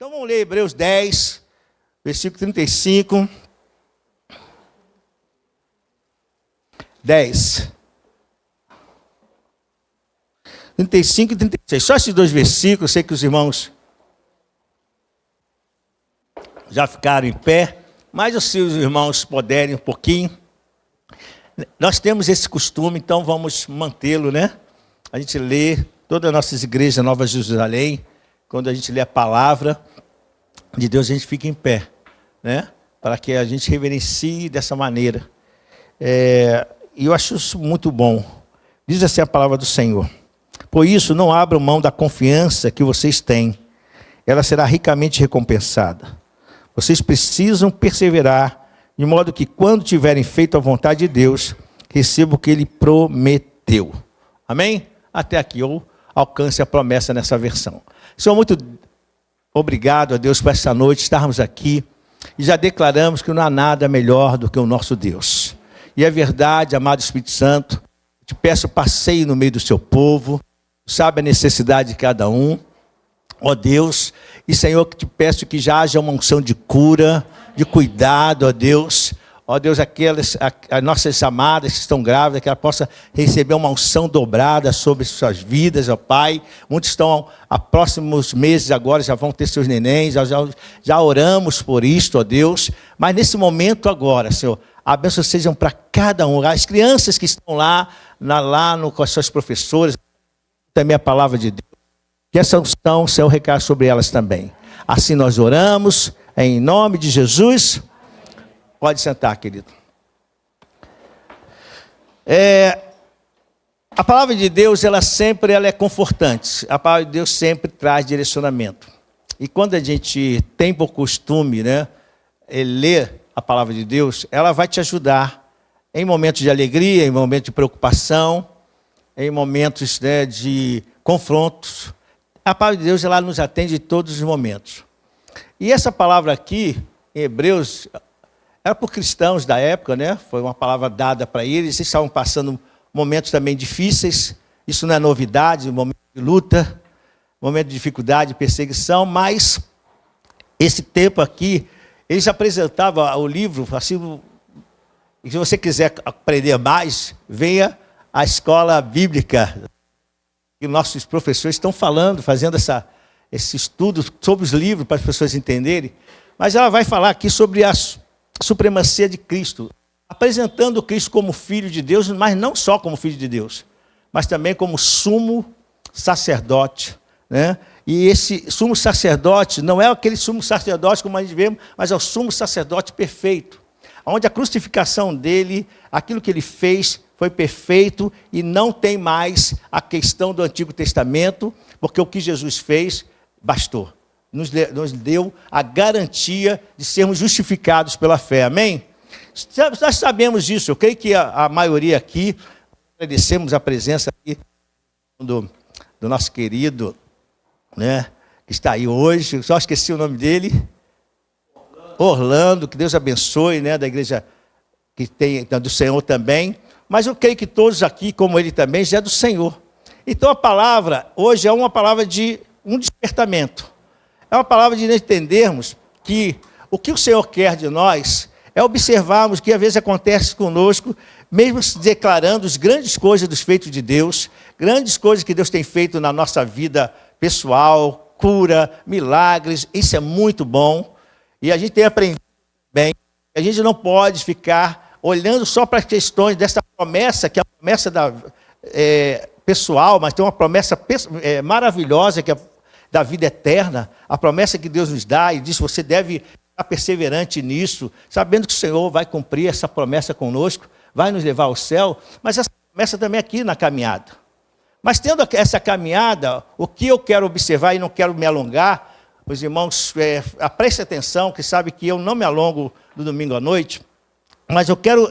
Então vamos ler Hebreus 10, versículo 35. 10. 35 e 36. Só esses dois versículos, eu sei que os irmãos já ficaram em pé, mas se os irmãos puderem um pouquinho. Nós temos esse costume, então vamos mantê-lo, né? A gente lê, todas as nossas igrejas Nova Jerusalém, quando a gente lê a palavra de Deus, a gente fica em pé, né? Para que a gente reverencie dessa maneira. E eu acho isso muito bom. Diz assim a palavra do Senhor: por isso, não abram mão da confiança que vocês têm. Ela será ricamente recompensada. Vocês precisam perseverar, de modo que, quando tiverem feito a vontade de Deus, recebam o que Ele prometeu. Amém? Até aqui, ou alcance a promessa nessa versão. Senhor, muito obrigado a Deus por essa noite estarmos aqui e já declaramos que não há nada melhor do que o nosso Deus. E é verdade, amado Espírito Santo, te peço passeie no meio do seu povo, sabe a necessidade de cada um, ó Deus, e Senhor, que te peço que já haja uma unção de cura, de cuidado, ó Deus, aquelas, as nossas amadas que estão grávidas, que ela possa receber uma unção dobrada sobre suas vidas, ó Pai. Muitos estão há próximos meses agora, já vão ter seus nenéns, já oramos por isto, ó Deus, mas nesse momento agora, Senhor, a bênção sejam para cada um, as crianças que estão lá com as suas professoras, também a palavra de Deus, que essa unção, Senhor, recaia sobre elas também. Assim nós oramos, em nome de Jesus. Pode sentar, querido. A palavra de Deus, ela é confortante. A palavra de Deus sempre traz direcionamento. E quando a gente tem por costume, né, ler a palavra de Deus, ela vai te ajudar em momentos de alegria, em momentos de preocupação, em momentos, né, de confrontos. A palavra de Deus, ela nos atende em todos os momentos. E essa palavra aqui, em Hebreus, era por cristãos da época, né? Foi uma palavra dada para eles. Eles estavam passando momentos também difíceis. Isso não é novidade, momento de luta, momento de dificuldade, perseguição. Mas esse tempo aqui, eles apresentavam o livro, assim, e se você quiser aprender mais, venha à escola bíblica. Que nossos professores estão fazendo esse estudo sobre os livros para as pessoas entenderem. Mas ela vai falar aqui sobre a supremacia de Cristo, apresentando Cristo como Filho de Deus, mas não só como Filho de Deus, mas também como sumo sacerdote, né? E esse sumo sacerdote não é aquele sumo sacerdote como a gente vê, mas é o sumo sacerdote perfeito, onde a crucificação dele, aquilo que ele fez, foi perfeito e não tem mais a questão do Antigo Testamento, porque o que Jesus fez bastou. Nos deu a garantia de sermos justificados pela fé. Amém? Nós sabemos disso. Eu creio que a maioria aqui, agradecemos a presença aqui do nosso querido, né, que está aí hoje. Só esqueci o nome dele. Orlando, que Deus abençoe, né, da igreja que tem, do Senhor também. Mas eu creio que todos aqui, como ele também, já é do Senhor. Então a palavra hoje é uma palavra de um despertamento. É uma palavra de entendermos que o que o Senhor quer de nós é observarmos o que às vezes acontece conosco, mesmo se declarando as grandes coisas dos feitos de Deus, grandes coisas que Deus tem feito na nossa vida pessoal, cura, milagres. Isso é muito bom. E a gente tem aprendido bem. A gente não pode ficar olhando só para as questões dessa promessa, que é a promessa pessoal, mas tem uma promessa maravilhosa, que é da vida eterna, a promessa que Deus nos dá, e diz que você deve estar perseverante nisso, sabendo que o Senhor vai cumprir essa promessa conosco, vai nos levar ao céu, mas essa promessa também é aqui na caminhada. Mas tendo essa caminhada, o que eu quero observar, e não quero me alongar, os irmãos, prestem atenção, que sabe que eu não me alongo no domingo à noite, mas eu quero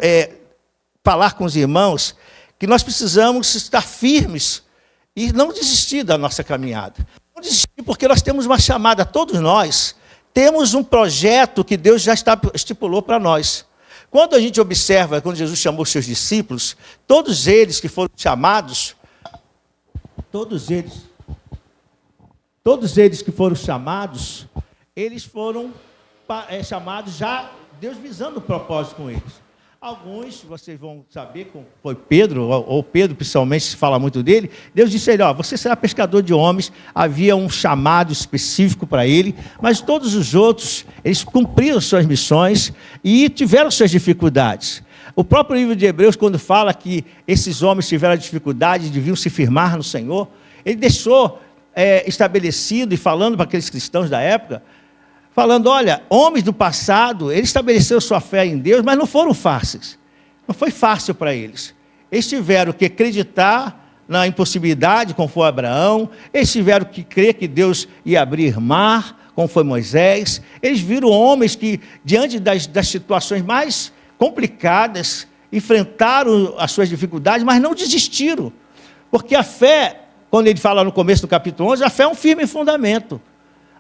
falar com os irmãos que nós precisamos estar firmes e não desistir da nossa caminhada. Não desistir porque nós temos uma chamada, todos nós temos um projeto que Deus já estipulou para nós. Quando a gente observa, quando Jesus chamou os seus discípulos, todos eles que foram chamados, todos eles que foram chamados, eles foram chamados já, Deus visando o propósito com eles. Alguns, vocês vão saber, como foi Pedro, ou Pedro principalmente, se fala muito dele, Deus disse a ele, você será pescador de homens, havia um chamado específico para ele, mas todos os outros, eles cumpriram suas missões e tiveram suas dificuldades. O próprio livro de Hebreus, quando fala que esses homens tiveram dificuldade, deviam se firmar no Senhor, ele deixou estabelecido e falando para aqueles cristãos da época, falando, olha, homens do passado, eles estabeleceram sua fé em Deus, mas não foram fáceis. Não foi fácil para eles. Eles tiveram que acreditar na impossibilidade, como foi Abraão. Eles tiveram que crer que Deus ia abrir mar, como foi Moisés. Eles viram homens que, diante das situações mais complicadas, enfrentaram as suas dificuldades, mas não desistiram. Porque a fé, quando ele fala no começo do capítulo 11, a fé é um firme fundamento.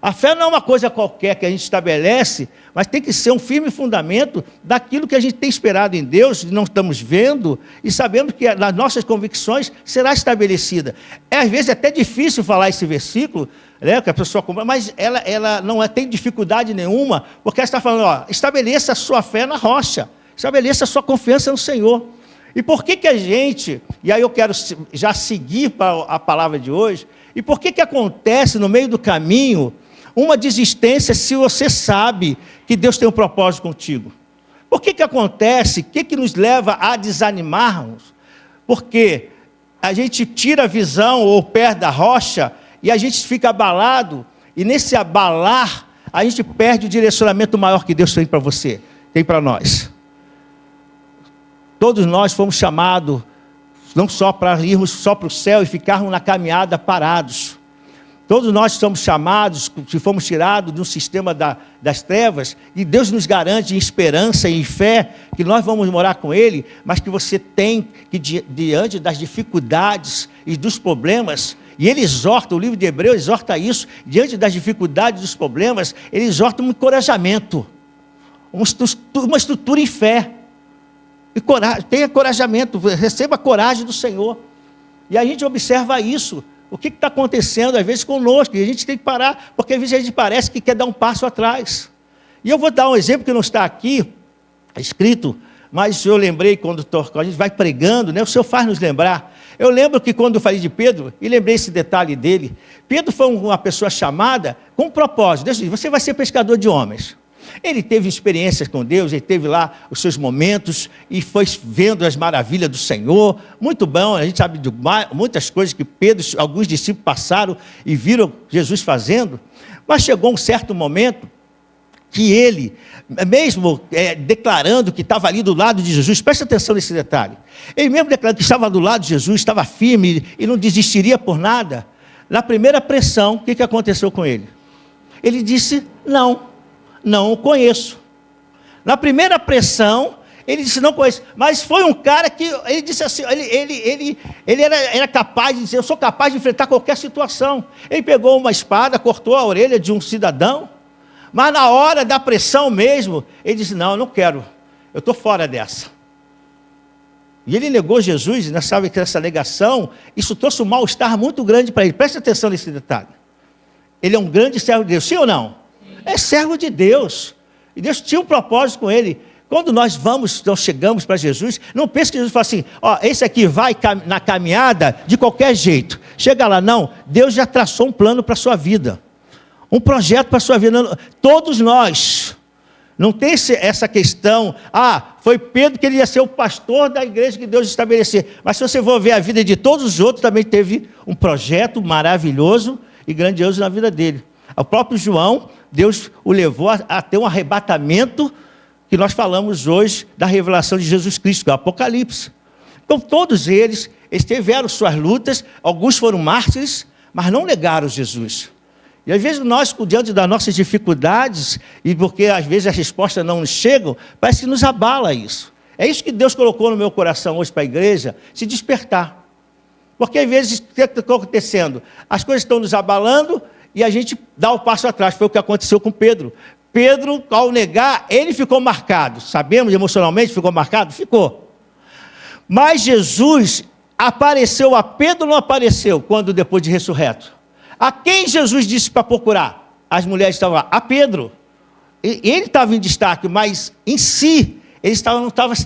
A fé não é uma coisa qualquer que a gente estabelece, mas tem que ser um firme fundamento daquilo que a gente tem esperado em Deus, não estamos vendo, e sabemos que nas nossas convicções será estabelecida. Às vezes é até difícil falar esse versículo, né, que a pessoa compra, mas ela não tem dificuldade nenhuma, porque ela está falando, estabeleça a sua fé na rocha, estabeleça a sua confiança no Senhor. E por que a gente, e aí eu quero já seguir para a palavra de hoje, e por que acontece no meio do caminho uma desistência se você sabe que Deus tem um propósito contigo? Por que acontece? O que nos leva a desanimarmos? Porque a gente tira a visão ou o pé da rocha e a gente fica abalado, e nesse abalar a gente perde o direcionamento maior que Deus tem para você, tem para nós. Todos nós fomos chamados não só para irmos só para o céu e ficarmos na caminhada parados. Todos nós somos chamados, se fomos tirados de um sistema das trevas, e Deus nos garante em esperança e em fé que nós vamos morar com Ele, mas que você tem que, diante das dificuldades e dos problemas, e Ele exorta, o livro de Hebreus exorta isso, diante das dificuldades e dos problemas, Ele exorta um encorajamento, uma estrutura em fé. E coragem, tenha encorajamento, receba a coragem do Senhor. E a gente observa isso. O que está acontecendo, às vezes, conosco? E a gente tem que parar, porque às vezes a gente parece que quer dar um passo atrás. E eu vou dar um exemplo que não está aqui, escrito, mas eu lembrei quando a gente vai pregando, né? O Senhor faz nos lembrar. Eu lembro que quando eu falei de Pedro, e lembrei esse detalhe dele, Pedro foi uma pessoa chamada com um propósito. Deus disse, você vai ser pescador de homens. Ele teve experiências com Deus, ele teve lá os seus momentos e foi vendo as maravilhas do Senhor. Muito bom, a gente sabe de muitas coisas que Pedro, alguns discípulos passaram e viram Jesus fazendo. Mas chegou um certo momento que ele, mesmo declarando que estava ali do lado de Jesus, preste atenção nesse detalhe. Ele mesmo declarando que estava do lado de Jesus, estava firme e não desistiria por nada. Na primeira pressão, o que aconteceu com ele? Ele disse, não o conheço. Na primeira pressão, ele disse, não conheço. Mas foi um cara que, ele disse assim, ele era capaz de dizer, eu sou capaz de enfrentar qualquer situação. Ele pegou uma espada, cortou a orelha de um cidadão, mas na hora da pressão mesmo, ele disse, não, eu não quero, eu estou fora dessa. E ele negou Jesus, e nós sabemos que essa negação, isso trouxe um mal-estar muito grande para ele. Preste atenção nesse detalhe. Ele é um grande servo de Deus, sim ou não? É servo de Deus, e Deus tinha um propósito com ele. Quando nós chegamos para Jesus, não pense que Jesus fala assim, esse aqui vai na caminhada de qualquer jeito, chega lá, não, Deus já traçou um plano para a sua vida, um projeto para a sua vida. Todos nós, não tem essa questão, foi Pedro que ele ia ser o pastor da igreja que Deus estabeleceu, mas se você for ver a vida de todos os outros, também teve um projeto maravilhoso e grandioso na vida dele. O próprio João, Deus o levou a ter um arrebatamento que nós falamos hoje da revelação de Jesus Cristo, que é o Apocalipse. Então todos eles tiveram suas lutas, alguns foram mártires, mas não negaram Jesus. E às vezes nós, diante das nossas dificuldades, e porque às vezes as respostas não nos chegam, parece que nos abala isso. É isso que Deus colocou no meu coração hoje para a igreja, se despertar. Porque às vezes o que está acontecendo? As coisas estão nos abalando, e a gente dá o passo atrás. Foi o que aconteceu com Pedro. Pedro, ao negar, ele ficou marcado. Sabemos, emocionalmente, ficou marcado? Ficou. Mas Jesus apareceu a Pedro ou não apareceu, quando depois de ressurreto? A quem Jesus disse para procurar? as mulheres estavam lá? A Pedro. Ele estava em destaque, mas em si, ele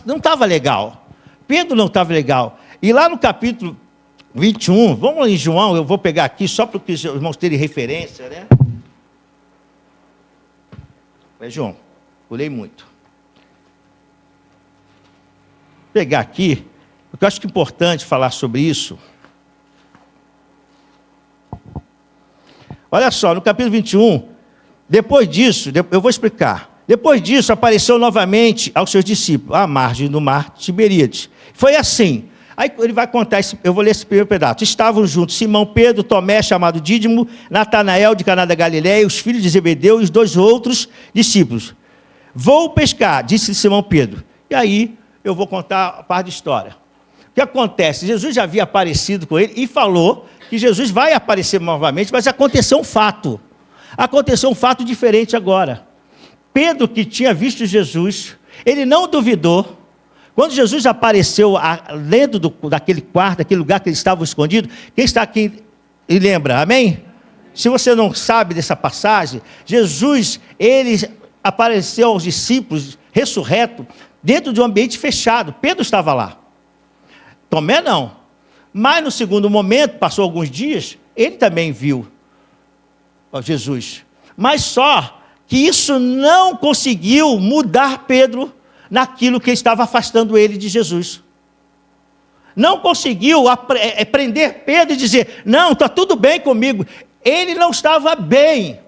não estava legal. Pedro não estava legal. E lá no capítulo 21, vamos lá em João, eu vou pegar aqui só para que os irmãos terem referência, né? É João, pulei muito. Vou pegar aqui, porque eu acho que é importante falar sobre isso. Olha só, no capítulo 21, depois disso, eu vou explicar. Depois disso, apareceu novamente aos seus discípulos, à margem do mar Tiberíades. Foi assim. Aí ele vai contar, eu vou ler esse primeiro pedaço. Estavam juntos Simão, Pedro, Tomé, chamado Dídimo, Natanael de Caná da Galileia, os filhos de Zebedeu e os 2 outros discípulos. Vou pescar, disse Simão Pedro. E aí eu vou contar a parte da história. O que acontece? Jesus já havia aparecido com ele e falou que Jesus vai aparecer novamente, mas aconteceu um fato. Aconteceu um fato diferente agora. Pedro, que tinha visto Jesus, ele não duvidou. Quando Jesus apareceu dentro daquele quarto, daquele lugar que eles estavam escondidos, quem está aqui e lembra, amém? Se você não sabe dessa passagem, Jesus, ele apareceu aos discípulos, ressurreto, dentro de um ambiente fechado. Pedro estava lá. Tomé não. Mas no segundo momento, passou alguns dias, ele também viu Jesus. Mas só que isso não conseguiu mudar Pedro naquilo que estava afastando ele de Jesus. Não conseguiu prender Pedro e dizer, não, está tudo bem comigo. Ele não estava bem.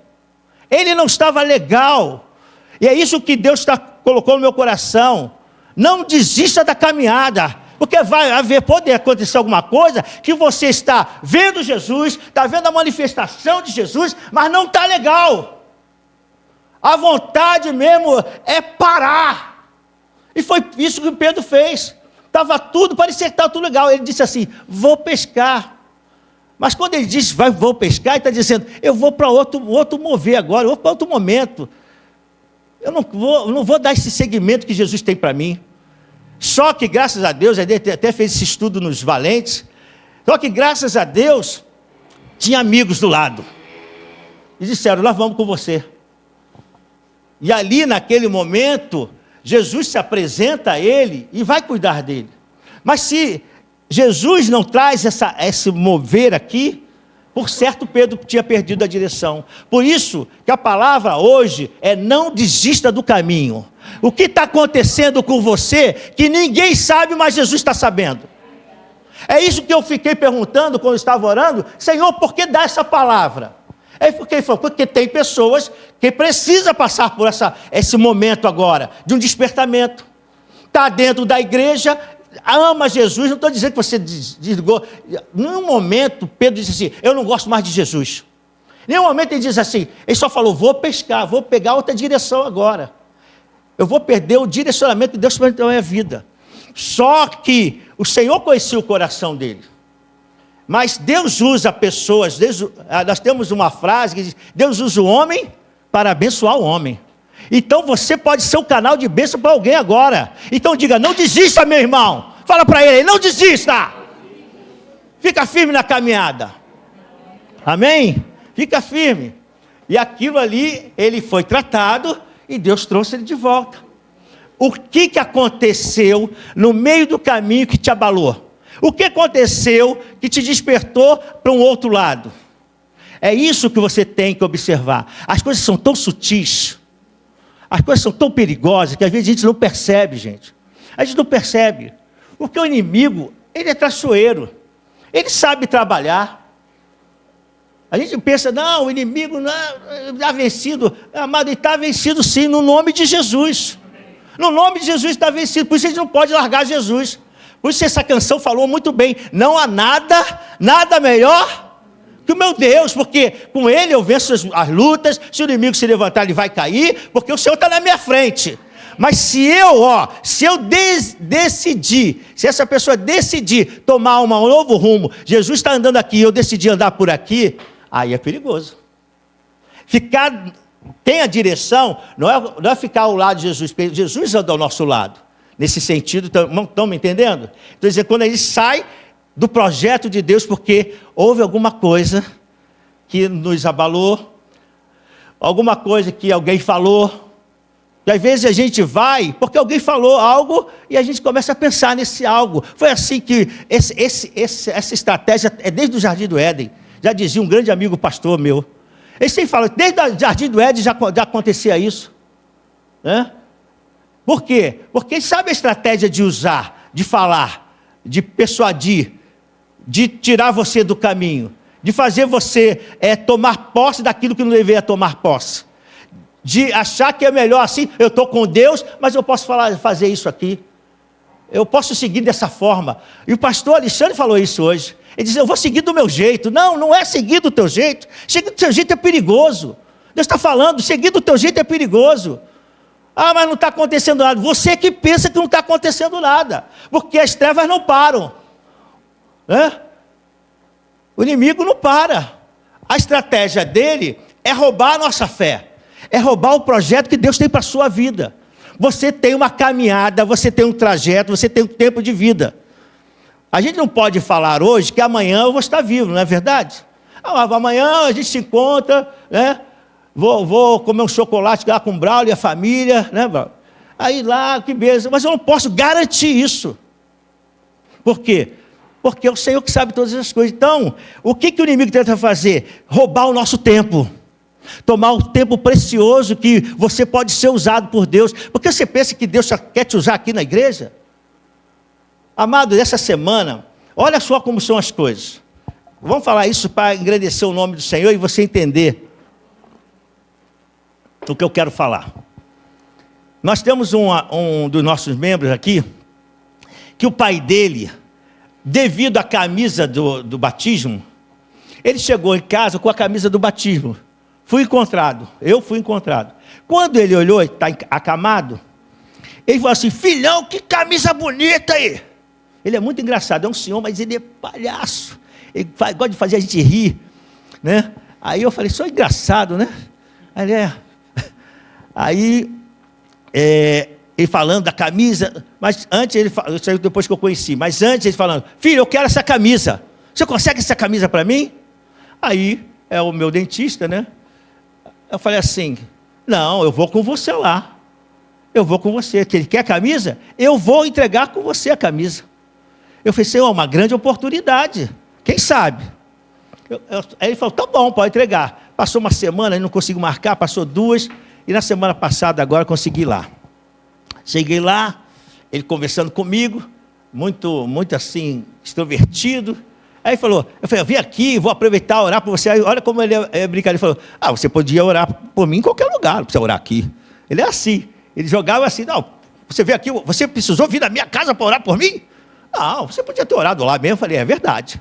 Ele não estava legal. E é isso que Deus colocou no meu coração. Não desista da caminhada. Porque poder acontecer alguma coisa que você está vendo Jesus, está vendo a manifestação de Jesus, mas não está legal. A vontade mesmo é parar. E foi isso que Pedro fez. Parecia que estava tudo legal. Ele disse assim, vou pescar. Mas quando ele disse, vou pescar, ele está dizendo, eu vou para outro mover agora, eu vou para outro momento. Eu não vou dar esse segmento que Jesus tem para mim. Só que, graças a Deus, ele até fez esse estudo nos valentes, só que, graças a Deus, tinha amigos do lado. E disseram, nós vamos com você. E ali, naquele momento, Jesus se apresenta a ele e vai cuidar dele. Mas se Jesus não traz esse mover aqui, por certo Pedro tinha perdido a direção. Por isso que a palavra hoje é não desista do caminho. O que está acontecendo com você que ninguém sabe, mas Jesus está sabendo. É isso que eu fiquei perguntando quando eu estava orando. Senhor, por que dá essa palavra? É porque ele falou, porque tem pessoas que precisam passar por esse momento agora, de um despertamento. Está dentro da igreja, ama Jesus, não estou dizendo que você desligou. Em nenhum momento Pedro disse assim, eu não gosto mais de Jesus. Em nenhum momento ele diz assim, ele só falou, vou pescar, vou pegar outra direção agora. Eu vou perder o direcionamento de Deus para a minha vida. Só que o Senhor conhecia o coração dele. Mas Deus usa pessoas, nós temos uma frase que diz, Deus usa o homem para abençoar o homem. Então você pode ser um canal de bênção para alguém agora. Então diga, não desista, meu irmão. Fala para ele, não desista. Fica firme na caminhada. Amém? Fica firme. E aquilo ali, ele foi tratado e Deus trouxe ele de volta. O que aconteceu no meio do caminho que te abalou? O que aconteceu que te despertou para um outro lado? É isso que você tem que observar. As coisas são tão sutis, as coisas são tão perigosas, que às vezes a gente não percebe, gente. A gente não percebe. Porque o inimigo, ele é traiçoeiro. Ele sabe trabalhar. A gente pensa, não, o inimigo não está vencido. Amado, ele está vencido sim, no nome de Jesus. No nome de Jesus está vencido. Por isso a gente não pode largar Jesus. Por isso essa canção falou muito bem. Não há nada melhor que o meu Deus, porque com ele eu venço as lutas. Se o inimigo se levantar, ele vai cair, porque o Senhor está na minha frente. Mas se eu decidir, se essa pessoa decidir tomar um novo rumo, Jesus está andando aqui, eu decidi andar por aqui, aí é perigoso. Tem a direção, não é ficar ao lado de Jesus, porque Jesus anda ao nosso lado. Nesse sentido, estão me entendendo? Então, quando ele sai do projeto de Deus, porque houve alguma coisa que nos abalou, alguma coisa que alguém falou. E às vezes a gente vai porque alguém falou algo e a gente começa a pensar nesse algo. Foi assim que essa estratégia é desde o Jardim do Éden. Já dizia um grande amigo pastor meu. Ele sempre fala, desde o Jardim do Éden já acontecia isso. Né? Por quê? Porque ele sabe a estratégia de usar, de falar, de persuadir, de tirar você do caminho, de fazer você tomar posse daquilo que não deveria tomar posse. De achar que é melhor assim, eu estou com Deus, mas eu posso fazer isso aqui. Eu posso seguir dessa forma. E o pastor Alexandre falou isso hoje. Ele disse, eu vou seguir do meu jeito. Não, não é seguir do teu jeito. Seguir do teu jeito é perigoso. Deus está falando, seguir do teu jeito é perigoso. Ah, mas não está acontecendo nada. Você que pensa que não está acontecendo nada. Porque as trevas não param. Né? O inimigo não para. A estratégia dele é roubar a nossa fé. É roubar o projeto que Deus tem para a sua vida. Você tem uma caminhada, você tem um trajeto, você tem um tempo de vida. A gente não pode falar hoje que amanhã eu vou estar vivo, não é verdade? Amanhã a gente se encontra, né? Vou comer um chocolate lá com o Braulio e a família, né, Braulio? Aí lá, que beleza. Mas eu não posso garantir isso. Por quê? Porque é o Senhor que sabe todas as coisas. Então, o que o inimigo tenta fazer? Roubar o nosso tempo. Tomar o tempo precioso que você pode ser usado por Deus. Porque você pensa que Deus só quer te usar aqui na igreja? Amado, essa semana, olha só como são as coisas. Vamos falar isso para engrandecer o nome do Senhor e você entender o que eu quero falar. Nós temos um dos nossos membros aqui, que o pai dele, devido à camisa do batismo, ele chegou em casa com a camisa do batismo. Eu fui encontrado. Quando ele olhou, está acamado, ele falou assim, filhão, que camisa bonita aí. Ele é muito engraçado, é um senhor, mas ele é palhaço. Ele gosta de fazer a gente rir. Né? Aí eu falei, só engraçado, né? Aí, ele falando da camisa, mas antes ele falou, isso aí depois que eu conheci, mas antes ele falando, filho, eu quero essa camisa. Você consegue essa camisa para mim? Aí, é o meu dentista, né? Eu falei assim, não, eu vou com você lá. Eu vou com você. Ele quer a camisa? Eu vou entregar com você a camisa. Eu falei, Senhor, uma grande oportunidade. Quem sabe? Aí ele falou, tá bom, pode entregar. Passou uma semana, ele não conseguiu marcar, passou 2, e na semana passada agora consegui ir lá. Cheguei lá, ele conversando comigo, muito assim, extrovertido. Aí eu falei, vem aqui, vou aproveitar, orar por você. Aí olha como ele é brincadeira. Ele falou, você podia orar por mim em qualquer lugar, não precisa orar aqui. Ele é assim, ele jogava assim, não, você veio aqui, você precisou vir na minha casa para orar por mim? Não, você podia ter orado lá mesmo. Eu falei, é verdade.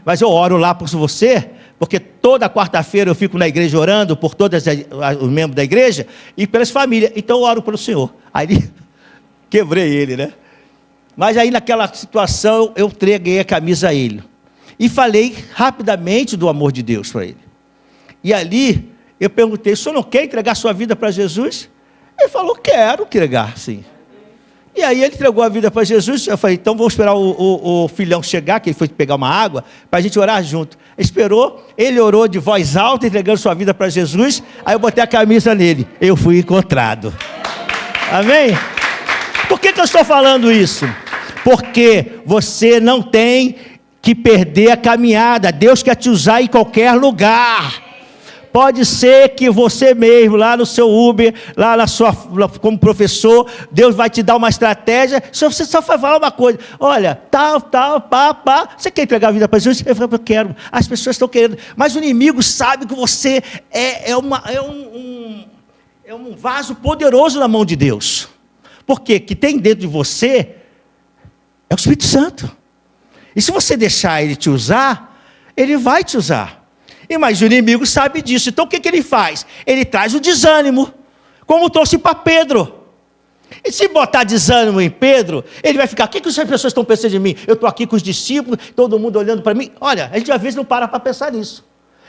Mas eu oro lá por você, porque toda quarta-feira eu fico na igreja orando por todos os membros da igreja e pelas famílias. Então eu oro pelo Senhor. Aí quebrei ele, né? Mas aí naquela situação eu entreguei a camisa a ele. E falei rapidamente do amor de Deus para ele. E ali eu perguntei, o senhor não quer entregar sua vida para Jesus? Ele falou, quero entregar, sim. E aí ele entregou a vida para Jesus. Eu falei, então vamos esperar o filhão chegar, que ele foi pegar uma água, para a gente orar junto. Esperou, ele orou de voz alta, entregando sua vida para Jesus. Aí eu botei a camisa nele. Eu fui encontrado. Amém? Por que eu estou falando isso? Porque você não tem que perder a caminhada. Deus quer te usar em qualquer lugar. Pode ser que você mesmo, lá no seu Uber, como professor, Deus vai te dar uma estratégia, se você só vai falar uma coisa, olha, pá, você quer entregar a vida para Jesus? Eu falo, eu quero, as pessoas estão querendo, mas o inimigo sabe que você é um vaso poderoso na mão de Deus. Por quê? Que tem dentro de você é o Espírito Santo. E se você deixar ele te usar, ele vai te usar. Mas o inimigo sabe disso. Então o que ele faz? Ele traz o desânimo, como trouxe para Pedro. E se botar desânimo em Pedro, ele vai ficar, o que as pessoas estão pensando de mim? Eu estou aqui com os discípulos, todo mundo olhando para mim. Olha, a gente às vezes não para pensar nisso.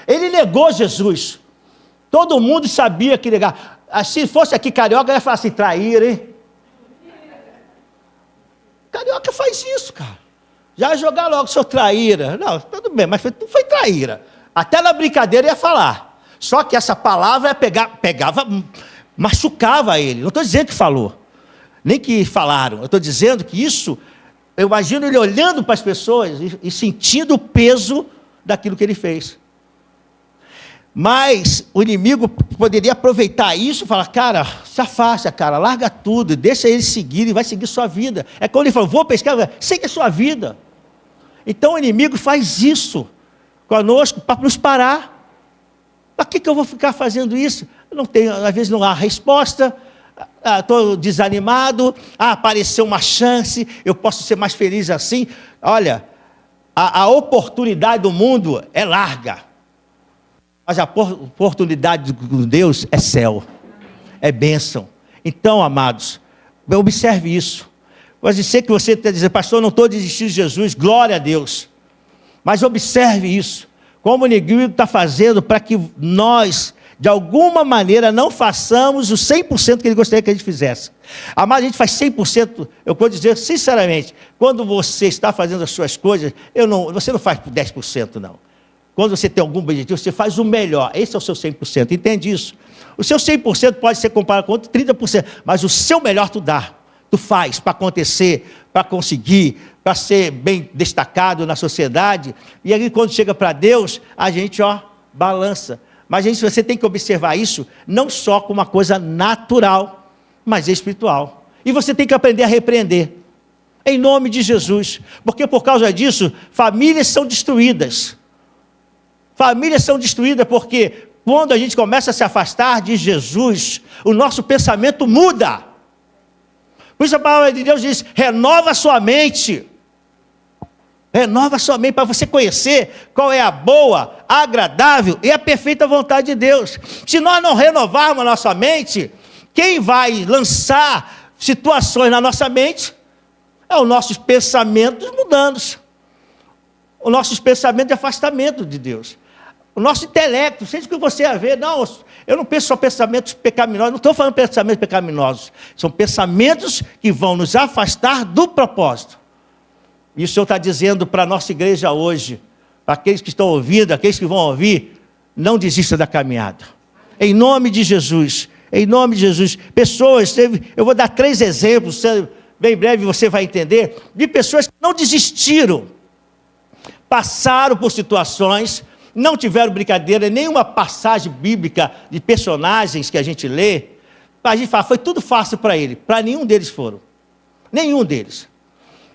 Ele negou Jesus. Todo mundo sabia que negar. Se fosse aqui carioca, ia falar assim, traíra, hein? Carioca faz isso, cara. Já jogar logo, sou traíra. Não, tudo bem, mas foi traíra. Até na brincadeira ia falar. Só que essa palavra pegava, machucava ele. Não estou dizendo que falou, nem que falaram. Eu estou dizendo que isso, eu imagino ele olhando para as pessoas e sentindo o peso daquilo que ele fez. Mas o inimigo poderia aproveitar isso e falar, cara, se afasta, cara, larga tudo, deixa ele seguir e vai seguir sua vida. É quando ele falou, vou pescar, segue a sua vida. Então o inimigo faz isso conosco para nos parar. Para que eu vou ficar fazendo isso? Eu não tenho, às vezes não há resposta, estou desanimado, apareceu uma chance, eu posso ser mais feliz assim. Olha, a oportunidade do mundo é larga. Mas a oportunidade de Deus é céu, é bênção. Então, amados, observe isso. Pode ser que você está dizendo, pastor, eu não estou desistindo de Jesus, glória a Deus. Mas observe isso. Como o inimigo está fazendo para que nós, de alguma maneira, não façamos o 100% que ele gostaria que a gente fizesse. Amado, a gente faz 100%, eu vou dizer sinceramente, quando você está fazendo as suas coisas, você não faz por 10%, não. Quando você tem algum objetivo, você faz o melhor. Esse é o seu 100%. Entende isso? O seu 100% pode ser comparado com outro 30%. Mas o seu melhor tu dá. Tu faz para acontecer, para conseguir, para ser bem destacado na sociedade. E aí quando chega para Deus, a gente balança. Mas você tem que observar isso não só como uma coisa natural, mas espiritual. E você tem que aprender a repreender. Em nome de Jesus. Porque por causa disso, famílias são destruídas. Famílias são destruídas porque quando a gente começa a se afastar de Jesus, o nosso pensamento muda. Por isso a palavra de Deus diz, renova a sua mente. Renova a sua mente para você conhecer qual é a boa, agradável e a perfeita vontade de Deus. Se nós não renovarmos a nossa mente, quem vai lançar situações na nossa mente é os nossos pensamentos mudando. Os nossos pensamentos de afastamento de Deus. O nosso intelecto, seja o que você a ver, não, eu não penso só pensamentos pecaminosos, não estou falando pensamentos pecaminosos, são pensamentos que vão nos afastar do propósito. E o Senhor está dizendo para a nossa igreja hoje, para aqueles que estão ouvindo, aqueles que vão ouvir, não desista da caminhada. Em nome de Jesus, em nome de Jesus. Pessoas, eu vou dar 3 exemplos, bem breve você vai entender, de pessoas que não desistiram, passaram por situações, não tiveram brincadeira, nenhuma passagem bíblica de personagens que a gente lê, a gente fala, foi tudo fácil para ele. Para nenhum deles foram. Nenhum deles.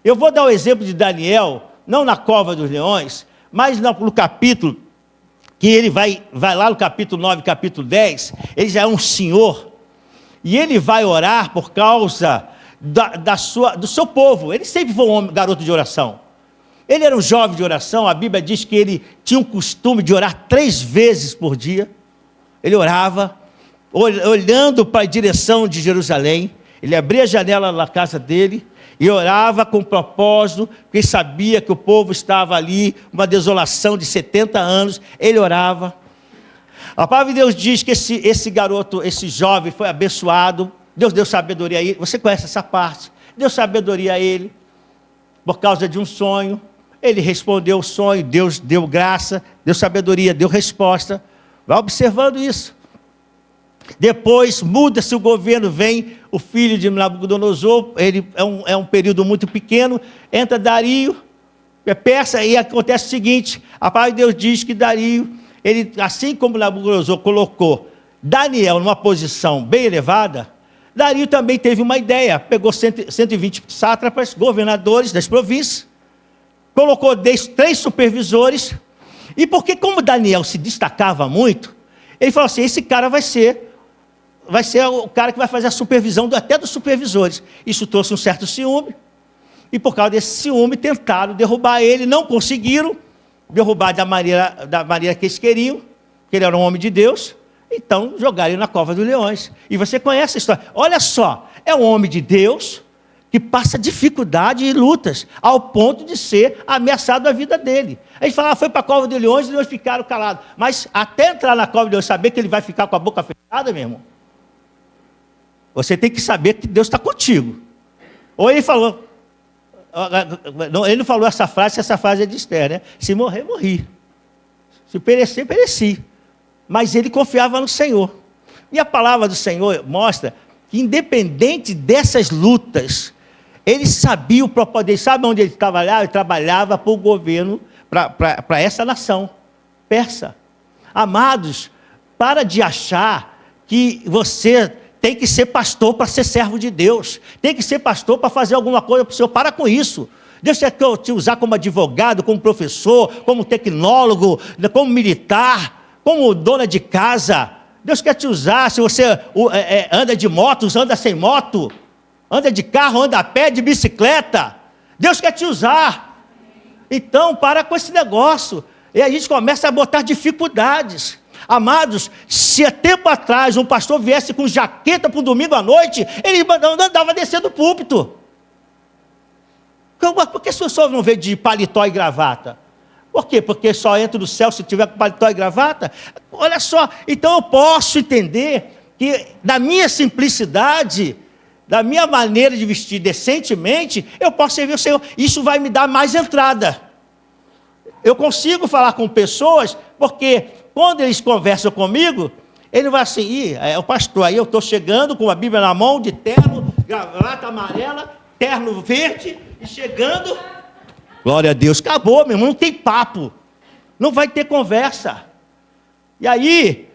Eu vou dar o exemplo de Daniel, não na cova dos leões, mas no capítulo, que ele vai lá no capítulo 9, capítulo 10, ele já é um senhor, e ele vai orar por causa do seu povo. Ele sempre foi um garoto de oração. Ele era um jovem de oração, a Bíblia diz que ele tinha um costume de orar 3 vezes por dia. Ele orava, olhando para a direção de Jerusalém. Ele abria a janela da casa dele e orava com propósito, porque ele sabia que o povo estava ali, uma desolação de 70 anos. Ele orava. A palavra de Deus diz que esse garoto, esse jovem foi abençoado. Deus deu sabedoria a ele. Você conhece essa parte? Deu sabedoria a ele por causa de um sonho. Ele respondeu o sonho, Deus deu graça, deu sabedoria, deu resposta. Vai observando isso. Depois muda-se o governo, vem o filho de Nabucodonosor, ele é um período muito pequeno, entra Dario, Persa, e acontece o seguinte, a palavra de Deus diz que Dario, ele, assim como Nabucodonosor colocou Daniel numa posição bem elevada, Dario também teve uma ideia, pegou 120 sátrapas, governadores das províncias, colocou 3 supervisores, e porque como Daniel se destacava muito, ele falou assim, esse cara vai ser o cara que vai fazer a supervisão até dos supervisores. Isso trouxe um certo ciúme, e por causa desse ciúme tentaram derrubar ele, não conseguiram derrubar da maneira que eles queriam, porque ele era um homem de Deus, então jogaram ele na cova dos leões. E você conhece a história, olha só, é um homem de Deus, que passa dificuldade e lutas, ao ponto de ser ameaçado a vida dele. A gente fala, foi para a cova dos leões e eles ficaram calados. Mas até entrar na cova dos leões, saber que ele vai ficar com a boca fechada, meu irmão, você tem que saber que Deus está contigo. Ou ele falou, ele não falou essa frase é de Esther, né? Se morrer, morri. Se perecer, pereci. mas ele confiava no Senhor. E a palavra do Senhor mostra que, independente dessas lutas, ele sabia o propósito dele. Sabe onde ele trabalhava? Ele trabalhava para o governo, para essa nação persa. Amados, para de achar que você tem que ser pastor para ser servo de Deus. Tem que ser pastor para fazer alguma coisa para o Senhor. Para com isso. Deus quer te usar como advogado, como professor, como tecnólogo, como militar, como dona de casa. Deus quer te usar se você anda de moto, anda sem moto, anda de carro, anda a pé, de bicicleta. Deus quer te usar. Então, para com esse negócio. E a gente começa a botar dificuldades. Amados, se há tempo atrás um pastor viesse com jaqueta para um domingo à noite, ele andava descendo o púlpito. Por que as pessoas não veem de paletó e gravata? Por quê? Porque só entra no céu se tiver com paletó e gravata? Olha só, então eu posso entender que da minha simplicidade, da minha maneira de vestir decentemente, eu posso servir o Senhor. Isso vai me dar mais entrada. Eu consigo falar com pessoas, porque quando eles conversam comigo, ele vai assim, é o pastor, aí eu estou chegando com a Bíblia na mão, de terno, gravata amarela, terno verde, e chegando, glória a Deus, acabou, meu irmão, não tem papo, não vai ter conversa. E aí,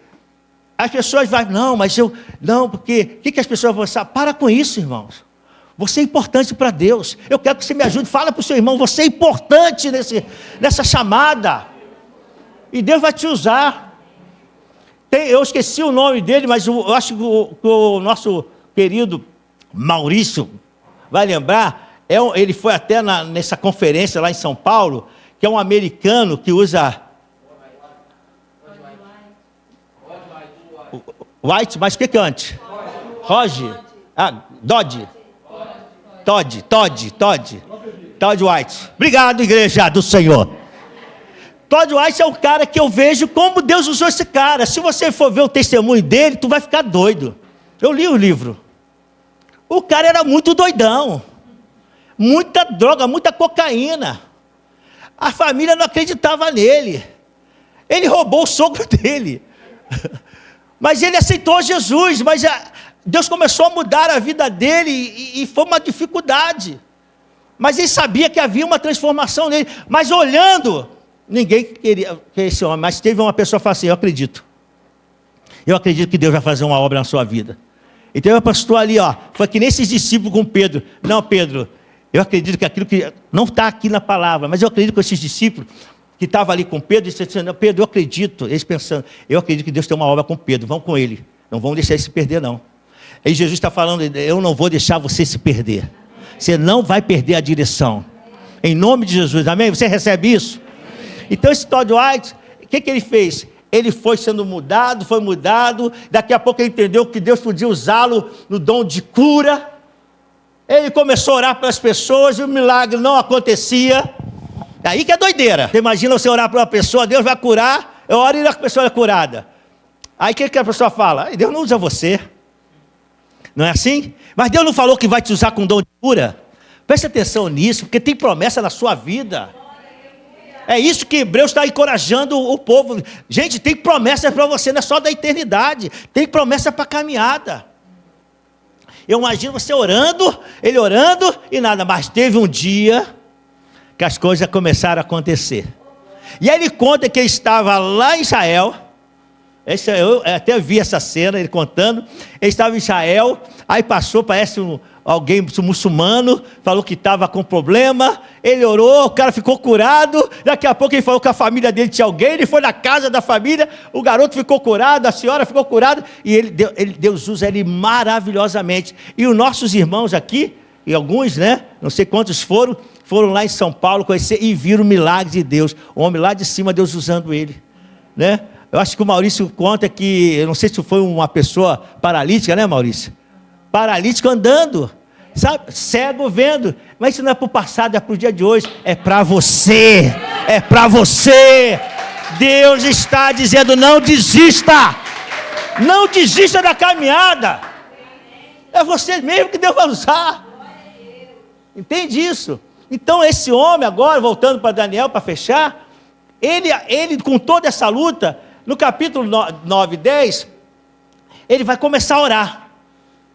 as pessoas vão, porque, o que as pessoas vão pensar? Para com isso, irmãos. Você é importante para Deus. Eu quero que você me ajude. Fala para o seu irmão, você é importante nessa chamada. E Deus vai te usar. Eu esqueci o nome dele, mas eu acho que o nosso querido Maurício vai lembrar. Ele foi até nessa conferência lá em São Paulo, que é um americano que usa... White, mas o que antes? Roger. Todd White. Obrigado, igreja do Senhor. Todd White é um cara que eu vejo como Deus usou esse cara. Se você for ver o testemunho dele, tu vai ficar doido. Eu li o livro. O cara era muito doidão. Muita droga, muita cocaína. A família não acreditava nele. Ele roubou o sogro dele. Mas ele aceitou Jesus, mas Deus começou a mudar a vida dele e foi uma dificuldade. Mas ele sabia que havia uma transformação nele. Mas olhando, ninguém queria esse homem. Mas teve uma pessoa que falou assim, eu acredito que Deus vai fazer uma obra na sua vida. Então eu pastor ali, foi que nem esses discípulos com Pedro. Não, Pedro, eu acredito que aquilo que não está aqui na palavra, mas eu acredito que esses discípulos que estavam ali com Pedro, disse, Pedro, eu acredito, eles pensando, eu acredito que Deus tem uma obra com Pedro, vão com ele, não vão deixar ele se perder não. Aí Jesus está falando, eu não vou deixar você se perder, você não vai perder a direção, em nome de Jesus, amém? Você recebe isso? Então esse Todd White, o que ele fez? Ele foi sendo mudado, daqui a pouco ele entendeu que Deus podia usá-lo no dom de cura, ele começou a orar para as pessoas e o milagre não acontecia. Aí que é doideira. Você imagina você orar para uma pessoa, Deus vai curar, eu oro e a pessoa é curada. Aí o que a pessoa fala? Deus não usa você. Não é assim? Mas Deus não falou que vai te usar com dom de cura? Preste atenção nisso, porque tem promessa na sua vida. É isso que Hebreus está encorajando o povo. Gente, tem promessa para você, não é só da eternidade. Tem promessa para a caminhada. Eu imagino você orando, ele orando e nada. Mas teve um dia que as coisas começaram a acontecer. E aí ele conta que ele estava lá em Israel. Eu até vi essa cena, ele contando. Ele estava em Israel, aí passou, parece alguém muçulmano, falou que estava com problema. Ele orou, o cara ficou curado. Daqui a pouco ele falou que a família dele tinha alguém. Ele foi na casa da família, o garoto ficou curado, a senhora ficou curada. E Deus usa ele maravilhosamente. E os nossos irmãos aqui, e alguns, não sei quantos foram lá em São Paulo conhecer e viram o milagre de Deus. O homem lá de cima, Deus usando ele, Eu acho que o Maurício conta que, eu não sei se foi uma pessoa paralítica, Maurício? Paralítico andando, sabe? Cego vendo. Mas isso não é para o passado, é para o dia de hoje. É para você. É para você. Deus está dizendo, não desista. Não desista da caminhada. É você mesmo que Deus vai usar. Entende isso? Então esse homem agora, voltando para Daniel, para fechar, ele com toda essa luta, no capítulo 9 e 10, ele vai começar a orar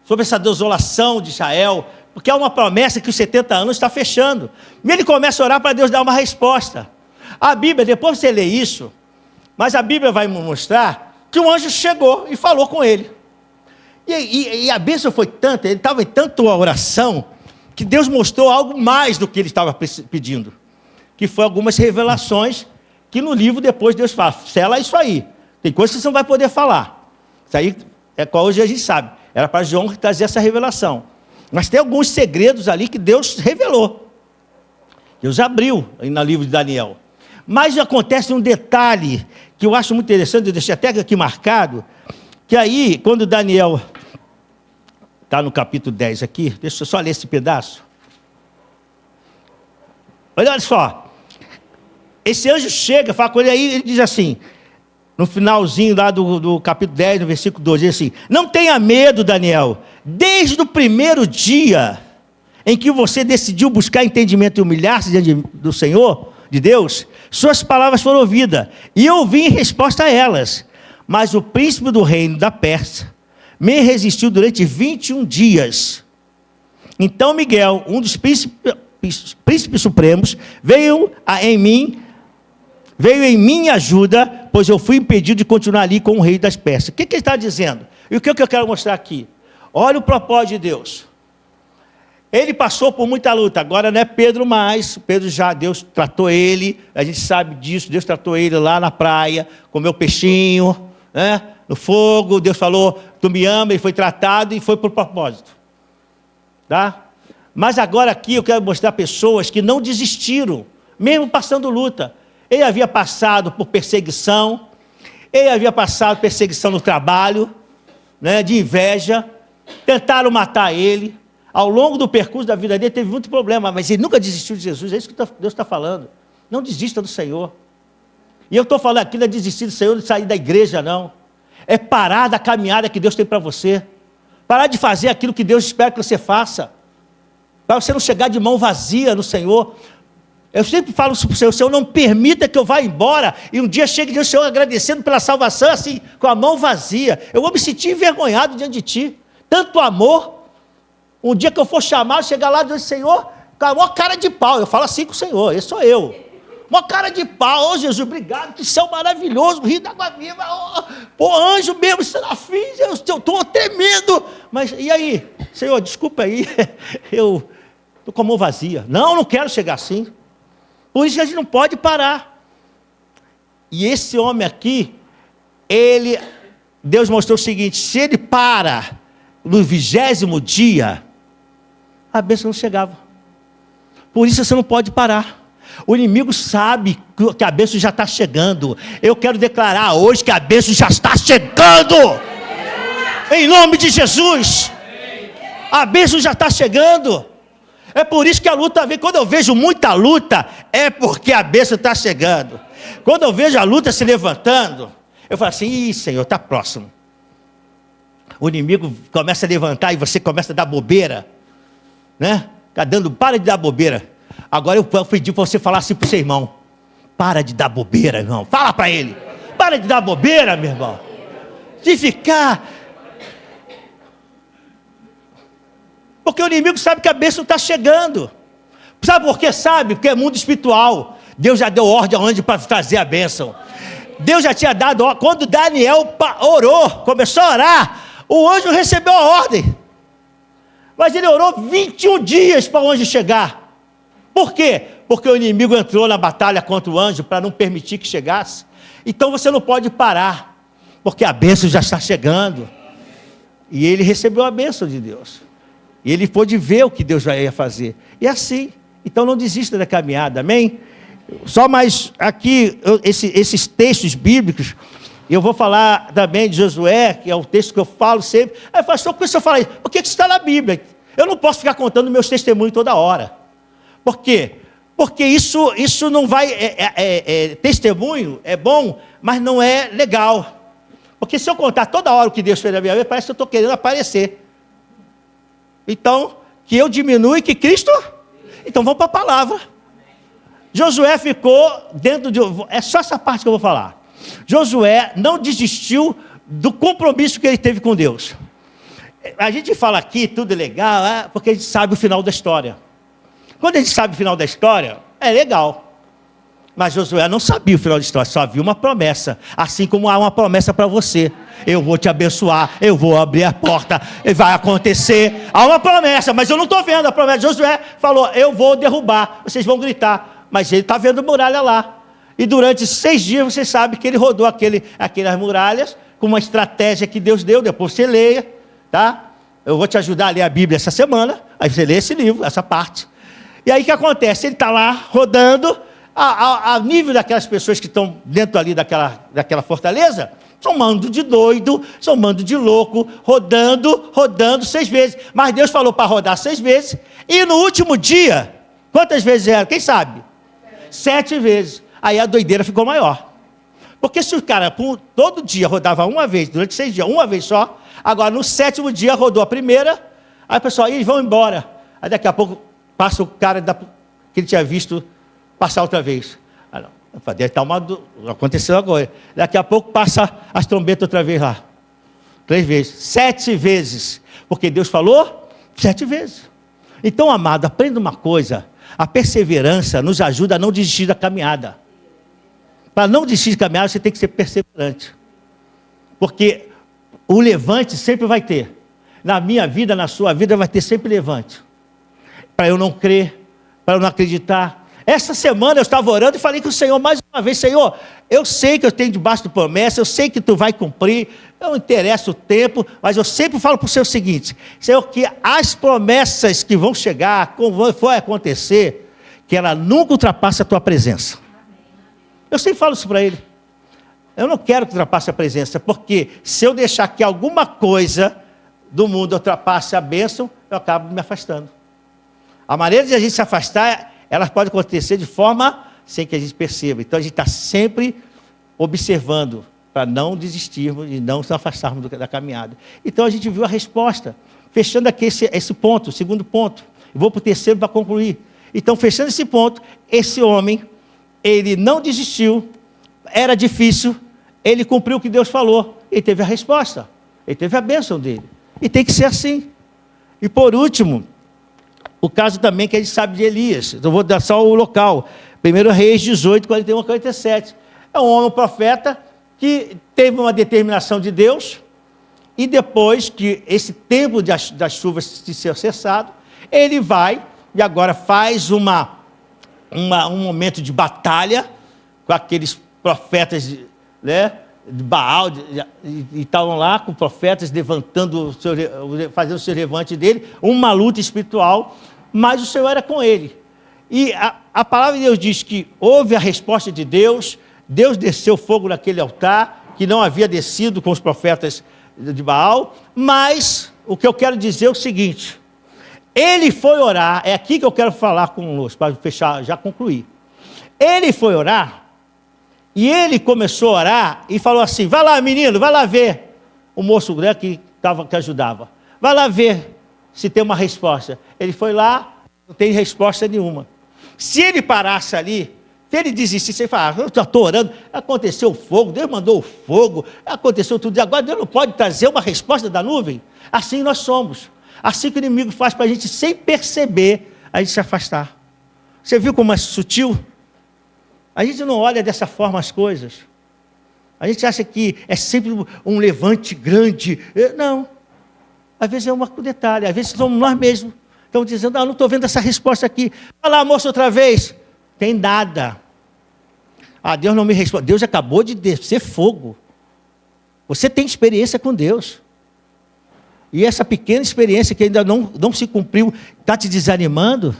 sobre essa desolação de Israel, porque há uma promessa que os 70 anos está fechando. E ele começa a orar para Deus dar uma resposta. A Bíblia, depois você lê isso, mas a Bíblia vai mostrar que um anjo chegou e falou com ele. E a bênção foi tanta, ele estava em tanta oração, que Deus mostrou algo mais do que ele estava pedindo. Que foi algumas revelações, que no livro depois Deus fala, sela isso aí. Tem coisas que você não vai poder falar. Isso aí é qual hoje a gente sabe. Era para João trazer essa revelação. Mas tem alguns segredos ali que Deus revelou. Deus abriu no livro de Daniel. Mas acontece um detalhe que eu acho muito interessante, eu deixei até aqui marcado, que aí, quando Daniel está no capítulo 10 aqui, deixa eu só ler esse pedaço. Olha só, esse anjo chega, fala com ele aí, ele diz assim, no finalzinho lá do capítulo 10, no versículo 12, diz assim, não tenha medo, Daniel, desde o primeiro dia em que você decidiu buscar entendimento e humilhar-se diante do Senhor, de Deus, suas palavras foram ouvidas, e eu vim em resposta a elas. Mas o príncipe do reino da Pérsia me resistiu durante 21 dias. Então Miguel, um dos príncipes supremos, veio em minha ajuda, pois eu fui impedido de continuar ali com o rei das Pérsias. O que ele está dizendo? E o que eu quero mostrar aqui? Olha o propósito de Deus. Ele passou por muita luta, agora não é Pedro mais, Pedro já, Deus tratou ele, a gente sabe disso, Deus tratou ele lá na praia, comeu peixinho, né? No fogo, Deus falou, tu me ama, ele foi tratado e foi por propósito. Tá? Mas agora aqui eu quero mostrar pessoas que não desistiram, mesmo passando luta. Ele havia passado por perseguição, ele havia passado perseguição no trabalho, né, de inveja, tentaram matar ele. Ao longo do percurso da vida dele teve muito problema, mas ele nunca desistiu de Jesus, é isso que Deus está falando. Não desista do Senhor. E eu estou falando aqui, não é desistir do Senhor, de sair da igreja, não. É parar da caminhada que Deus tem para você. Parar de fazer aquilo que Deus espera que você faça. Para você não chegar de mão vazia no Senhor. Eu sempre falo isso para o Senhor, Senhor, não permita que eu vá embora e um dia chegue diante do Senhor agradecendo pela salvação, assim, com a mão vazia. Eu vou me sentir envergonhado diante de Ti. Tanto amor. Um dia que eu for chamado, chegar lá diante do Senhor, com a maior cara de pau. Eu falo assim com o Senhor, esse sou eu. Uma cara de pau, Jesus, obrigado, que céu maravilhoso, rio da água viva, pô, anjo mesmo, serafins, eu estou tremendo. Mas e aí? Senhor, desculpa aí, eu estou com a mão vazia. Não quero chegar assim. Por isso que a gente não pode parar. E esse homem aqui, Deus mostrou o seguinte, se ele para no 20º dia, a bênção não chegava. Por isso você não pode parar. O inimigo sabe que a bênção já está chegando. Eu quero declarar hoje que a bênção já está chegando. Em nome de Jesus. A bênção já está chegando. É por isso que a luta vem. Quando eu vejo muita luta, é porque a bênção está chegando. Quando eu vejo a luta se levantando, eu falo assim, ih, Senhor, está próximo. O inimigo começa a levantar e você começa a dar bobeira, né? Está dando, para de dar bobeira. Agora eu pedi para você falar assim para o seu irmão, para de dar bobeira, irmão. Fala para ele, para de dar bobeira, meu irmão. De ficar. Porque o inimigo sabe que a bênção está chegando. Sabe por quê? Sabe? Porque é mundo espiritual. Deus já deu ordem ao anjo para trazer a bênção. Deus já tinha dado ordem. Quando Daniel orou, começou a orar, o anjo recebeu a ordem. Mas ele orou 21 dias para o anjo chegar. Por quê? Porque o inimigo entrou na batalha contra o anjo para não permitir que chegasse. Então você não pode parar, porque a bênção já está chegando. E ele recebeu a bênção de Deus. E ele pôde ver o que Deus ia fazer. E assim, então não desista da caminhada, amém? Só mais aqui, esses textos bíblicos, eu vou falar também de Josué, que é o texto que eu falo sempre. Aí pastor, por que o senhor fala isso? Por que isso está na Bíblia? Eu não posso ficar contando meus testemunhos toda hora. Por quê? Porque isso não vai... testemunho é bom, mas não é legal. Porque se eu contar toda hora o que Deus fez na minha vida, parece que eu estou querendo aparecer. Então, que eu diminua e que Cristo... Então vamos para a palavra. Josué ficou dentro de... É só essa parte que eu vou falar. Josué não desistiu do compromisso que ele teve com Deus. A gente fala aqui, tudo é legal, porque a gente sabe o final da história. Quando a gente sabe o final da história, é legal. Mas Josué não sabia o final da história, só havia uma promessa. Assim como há uma promessa para você. Eu vou te abençoar, eu vou abrir a porta, vai acontecer. Há uma promessa, mas eu não estou vendo a promessa. Josué falou, eu vou derrubar, vocês vão gritar. Mas ele está vendo muralha lá. E durante 6 dias você sabe que ele rodou aquelas muralhas com uma estratégia que Deus deu. Depois você leia, tá? Eu vou te ajudar a ler a Bíblia essa semana. Aí você lê esse livro, essa parte. E aí o que acontece? Ele está lá rodando. A nível daquelas pessoas que estão dentro ali daquela fortaleza, são um bando de doido, são um bando de louco, rodando 6 vezes. Mas Deus falou para rodar 6 vezes, e no último dia, quantas vezes era? Quem sabe? 7 vezes. Aí a doideira ficou maior. Porque se o cara todo dia rodava uma vez, durante 6 dias, uma vez só, agora no 7º dia rodou a primeira, aí o pessoal, eles vão embora. Aí daqui a pouco passa o cara que ele tinha visto passar outra vez. Ah, não. Aconteceu agora. Daqui a pouco passa as trombetas outra vez lá. 3 vezes. 7 vezes. Porque Deus falou 7 vezes. Então, amado, aprenda uma coisa. A perseverança nos ajuda a não desistir da caminhada. Para não desistir da caminhada, você tem que ser perseverante. Porque o levante sempre vai ter. Na minha vida, na sua vida, vai ter sempre levante. Para eu não crer, para eu não acreditar. Essa semana eu estava orando e falei com o Senhor mais uma vez, Senhor, eu sei que eu tenho debaixo de promessa, eu sei que Tu vai cumprir, não interessa o tempo, mas eu sempre falo para o Senhor o seguinte, Senhor, que as promessas que vão chegar, como vai acontecer, que ela nunca ultrapasse a Tua presença. Eu sempre falo isso para Ele. Eu não quero que ultrapasse a presença, porque se eu deixar que alguma coisa do mundo ultrapasse a bênção, eu acabo me afastando. A maneira de a gente se afastar, elas podem acontecer de forma sem que a gente perceba. Então a gente está sempre observando para não desistirmos e não nos afastarmos da caminhada. Então a gente viu a resposta. Fechando aqui esse ponto, o segundo ponto. Eu vou para o terceiro para concluir. Então, fechando esse ponto, esse homem, ele não desistiu, era difícil, ele cumpriu o que Deus falou, ele teve a resposta, ele teve a bênção dele. E tem que ser assim. E por último, o caso também que a gente sabe de Elias. Eu vou dar só o local. 1 Reis 18, 41 a 47. É um homem, um profeta, que teve uma determinação de Deus, e depois que esse tempo das chuvas se ser cessado, ele vai, e agora faz um momento de batalha, com aqueles profetas, né, de Baal, e estavam lá com profetas levantando, fazendo o seu levante dele, uma luta espiritual, mas o Senhor era com ele. E a palavra de Deus diz que houve a resposta de Deus, Deus desceu fogo naquele altar, que não havia descido com os profetas de Baal, mas o que eu quero dizer é o seguinte, ele foi orar, é aqui que eu quero falar conosco, para fechar, já concluir. Ele foi orar, e ele começou a orar, e falou assim, vai lá menino, vai lá ver, o moço, né, que ajudava, vai lá ver se tem uma resposta. Ele foi lá, não tem resposta nenhuma. Se ele parasse ali, se ele desistisse, ele falava, eu estou orando, aconteceu o fogo, Deus mandou o fogo, aconteceu tudo, e agora Deus não pode trazer uma resposta da nuvem? Assim nós somos. Assim que o inimigo faz para a gente, sem perceber, a gente se afastar. Você viu como é sutil? A gente não olha dessa forma as coisas. A gente acha que é sempre um levante grande. Não. Às vezes é um detalhe, às vezes somos nós mesmos. Estamos dizendo, não estou vendo essa resposta aqui. Fala lá, moço, outra vez. Tem nada. Deus não me responde. Deus acabou de descer fogo. Você tem experiência com Deus. E essa pequena experiência que ainda não se cumpriu, está te desanimando?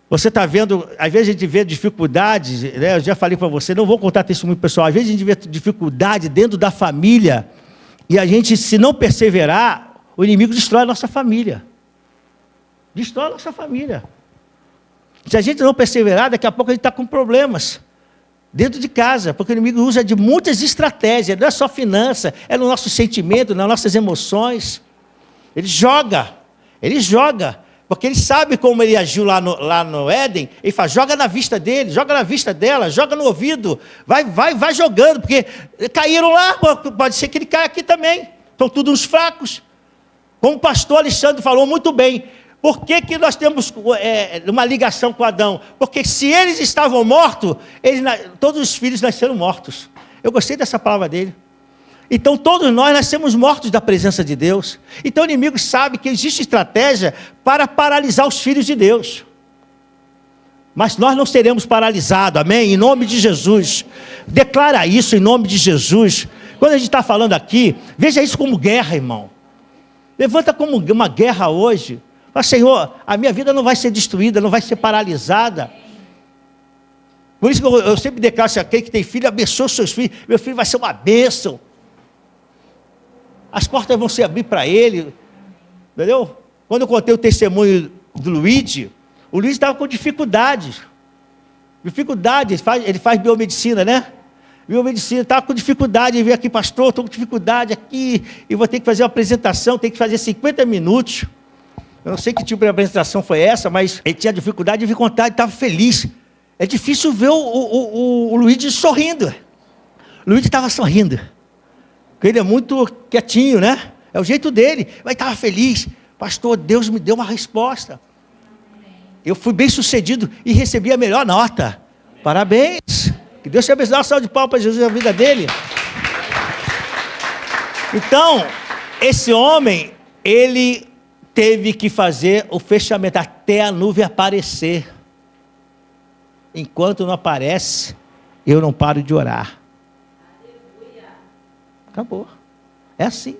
Você está vendo, às vezes a gente vê dificuldades, né? Eu já falei para você, não vou contar testemunho pessoal, às vezes a gente vê dificuldade dentro da família, e a gente, se não perseverar, o inimigo destrói a nossa família. Destrói a nossa família. Se a gente não perseverar, daqui a pouco a gente está com problemas dentro de casa, porque o inimigo usa de muitas estratégias, não é só finança, é no nosso sentimento, nas nossas emoções. Ele joga Porque ele sabe como ele agiu lá no Éden. Ele fala, joga na vista dele, joga na vista dela, joga no ouvido. Vai jogando, porque caíram lá, pode ser que ele caia aqui também. Estão todos uns fracos. Como o pastor Alexandre falou muito bem. Por que nós temos uma ligação com Adão? Porque se eles estavam mortos, todos os filhos nasceram mortos. Eu gostei dessa palavra dele. Então todos nós nascemos mortos da presença de Deus. Então o inimigo sabe que existe estratégia para paralisar os filhos de Deus. Mas nós não seremos paralisados, amém? Em nome de Jesus. Declara isso em nome de Jesus. Quando a gente está falando aqui, veja isso como guerra, irmão. Levanta como uma guerra hoje. Fala, Senhor, a minha vida não vai ser destruída, não vai ser paralisada. Por isso que eu sempre declaro, se aquele que tem filho, abençoe os seus filhos. Meu filho vai ser uma bênção. As portas vão se abrir para ele. Entendeu? Quando eu contei o testemunho do Luigi, o Luigi estava com dificuldades. Ele faz biomedicina, né? Biomedicina, estava com dificuldade. Ele veio aqui, pastor, estou com dificuldade aqui, e vou ter que fazer uma apresentação, tem que fazer 50 minutos. Eu não sei que tipo de apresentação foi essa, mas ele tinha dificuldade de vir contar, ele estava feliz. É difícil ver o Luigi sorrindo. O Luigi estava sorrindo. Porque ele é muito quietinho, né? É o jeito dele. Mas estava feliz. Pastor, Deus me deu uma resposta. Eu fui bem sucedido e recebi a melhor nota. Parabéns. Que Deus te abençoe. Dá uma salva de palmas para Jesus na vida dele. Então, esse homem, ele teve que fazer o fechamento até a nuvem aparecer. Enquanto não aparece, eu não paro de orar. Acabou. É assim.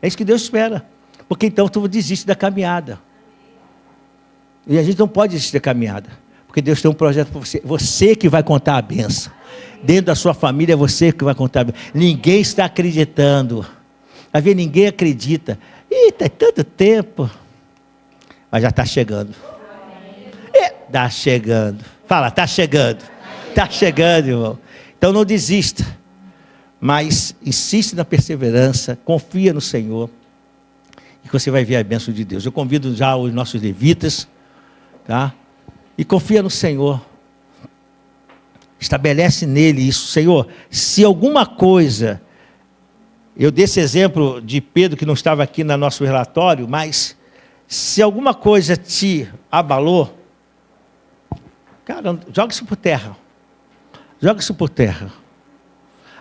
É isso que Deus espera. Porque então tu desiste da caminhada. E a gente não pode desistir da caminhada. Porque Deus tem um projeto para você. Você que vai contar a bênção. Dentro da sua família é você que vai contar a bênção. Ninguém está acreditando. Vai ver, ninguém acredita. Ih, tem tanto tempo. Mas já está chegando. Está chegando. Fala, está chegando. Está chegando, irmão. Então não desista. Mas insiste na perseverança, confia no Senhor, e você vai ver a bênção de Deus. Eu convido já os nossos levitas, tá? E confia no Senhor. Estabelece nele isso. Senhor, se alguma coisa, eu dei esse exemplo de Pedro que não estava aqui no nosso relatório, mas se alguma coisa te abalou, cara, joga isso por terra. Joga isso por terra.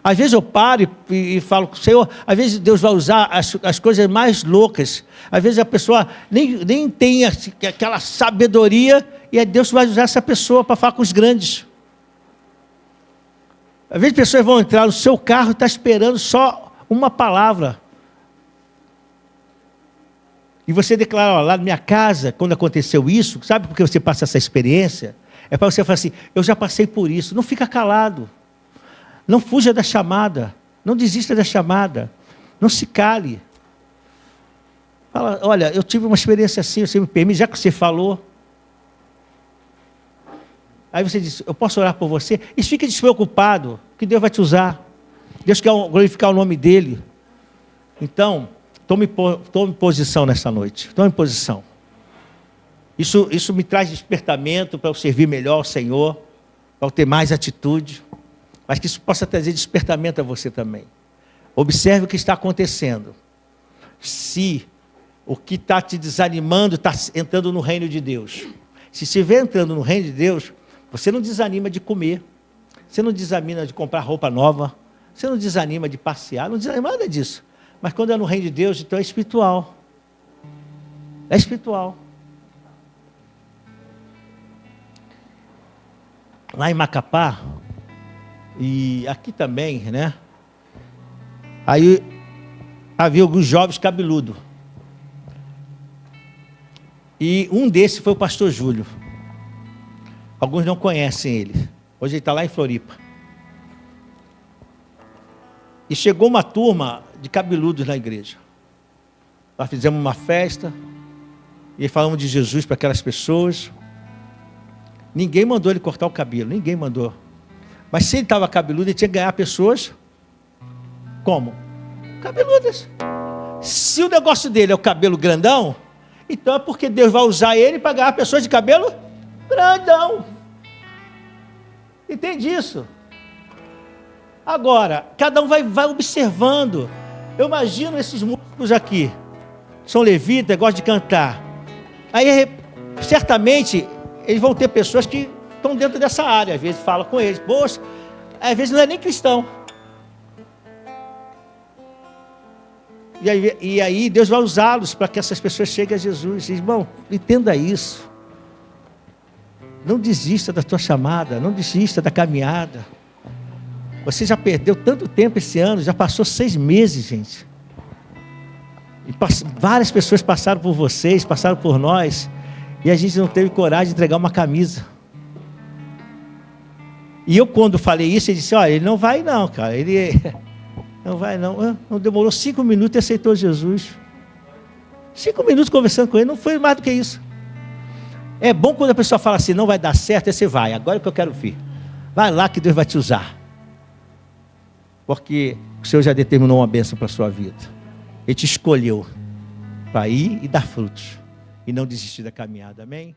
Às vezes eu paro e falo, Senhor, às vezes Deus vai usar as coisas mais loucas. Às vezes a pessoa nem tem aquela sabedoria, e Deus vai usar essa pessoa para falar com os grandes. Às vezes pessoas vão entrar no seu carro e estão esperando só uma palavra. E você declara, ó, lá na minha casa, quando aconteceu isso, sabe por que você passa essa experiência? É para você falar assim, eu já passei por isso. Não fica calado. Não fuja da chamada. Não desista da chamada. Não se cale. Fala, olha, eu tive uma experiência assim, você me permite, já que você falou. Aí você diz, eu posso orar por você? E fique despreocupado, que Deus vai te usar. Deus quer glorificar o nome dEle. Então, tome posição nessa noite. Tome posição. Isso me traz despertamento para eu servir melhor ao Senhor, para eu ter mais atitude. Mas que isso possa trazer despertamento a você também. Observe o que está acontecendo. Se o que está te desanimando está entrando no reino de Deus. Se estiver entrando no reino de Deus, você não desanima de comer. Você não desanima de comprar roupa nova. Você não desanima de passear. Não desanima nada disso. Mas quando é no reino de Deus, então é espiritual. É espiritual. Lá em Macapá, e aqui também, né? Aí havia alguns jovens cabeludos. E um desses foi o pastor Júlio. Alguns não conhecem ele. Hoje ele está lá em Floripa. E chegou uma turma de cabeludos na igreja. Nós fizemos uma festa e falamos de Jesus para aquelas pessoas. Ninguém mandou ele cortar o cabelo, ninguém mandou. Mas se ele estava cabeludo, ele tinha que ganhar pessoas como? Cabeludas. Se o negócio dele é o cabelo grandão, Então é porque Deus vai usar ele para ganhar pessoas de cabelo grandão. Entende isso? Agora, cada um vai observando. Eu imagino esses músicos aqui, são levitas, gostam de cantar. Aí, certamente, eles vão ter pessoas que estão dentro dessa área. Às vezes fala com eles, poxa, às vezes não é nem cristão. E aí Deus vai usá-los para que essas pessoas cheguem a Jesus. Irmão, entenda isso. Não desista da tua chamada, não desista da caminhada. Você já perdeu tanto tempo esse ano, já passou 6 meses, gente. E várias pessoas passaram por vocês, passaram por nós, e a gente não teve coragem de entregar uma camisa. E eu, quando falei isso, ele disse, olha, ele não vai não, cara, ele não vai não. Não demorou 5 minutos e aceitou Jesus. 5 minutos conversando com ele, não foi mais do que isso. É bom quando a pessoa fala assim, não vai dar certo, aí você vai, agora é que eu quero ver. Vai lá que Deus vai te usar. Porque o Senhor já determinou uma bênção para a sua vida. Ele te escolheu para ir e dar frutos. E não desistir da caminhada, amém?